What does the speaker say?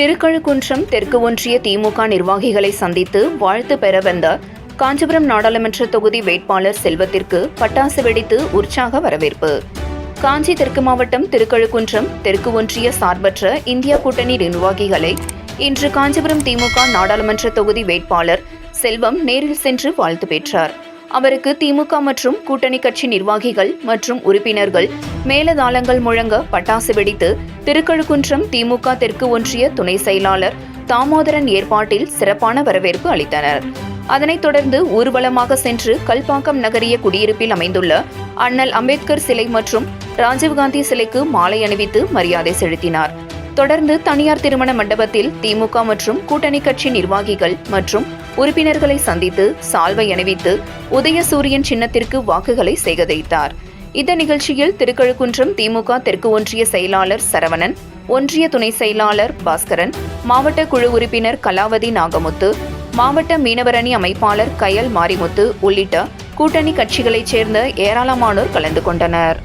திருக்கழுக்குன்றம் தெற்கு ஒன்றிய திமுக நிர்வாகிகளை சந்தித்து வாழ்த்து பெற வந்த காஞ்சிபுரம் நாடாளுமன்ற தொகுதி வேட்பாளர் செல்வத்திற்கு பட்டாசு வெடித்து உற்சாக வரவேற்பு. காஞ்சி தெற்கு மாவட்டம் திருக்கழுக்குன்றம் தெற்கு ஒன்றிய சார்பற்ற இந்தியா கூட்டணி நிர்வாகிகளை இன்று காஞ்சிபுரம் திமுக நாடாளுமன்ற தொகுதி வேட்பாளர் செல்வம் நேரில் சென்று வாழ்த்து பெற்றார். அவருக்கு திமுக மற்றும் கூட்டணி கட்சி நிர்வாகிகள் மற்றும் உறுப்பினர்கள் மேலதாளங்கள் முழங்க பட்டாசு வெடித்து திருக்கழுக்குன்றம் திமுக தெற்கு ஒன்றிய துணை செயலாளர் தாமோதரன் ஏற்பாட்டில் சிறப்பான வரவேற்பு அளித்தனர். அதனைத் தொடர்ந்து ஊர்வலமாக சென்று கல்பாக்கம் நகரிய குடியிருப்பில் அமைந்துள்ள அண்ணல் அம்பேத்கர் சிலை மற்றும் ராஜீவ்காந்தி சிலைக்கு மாலை அணிவித்து மரியாதை செலுத்தினார். தொடர்ந்து தனியார் திருமண மண்டபத்தில் திமுக மற்றும் கூட்டணி கட்சி நிர்வாகிகள் மற்றும் உறுப்பினர்களை சந்தித்து சால்வை அணிவித்து உதயசூரியன் சின்னத்திற்கு வாக்குகளை சேகரித்தார். இந்த நிகழ்ச்சியில் திருக்கழுக்குன்றம் திமுக தெற்கு ஒன்றிய செயலாளர் சரவணன், ஒன்றிய துணை செயலாளர் பாஸ்கரன், மாவட்ட குழு உறுப்பினர் கலாவதி நாகமுத்து, மாவட்ட மீனவரணி அமைப்பாளர் கயல் மாரிமுத்து உள்ளிட்ட கூட்டணி கட்சிகளைச் சேர்ந்த ஏராளமானோர் கலந்து கொண்டனர்.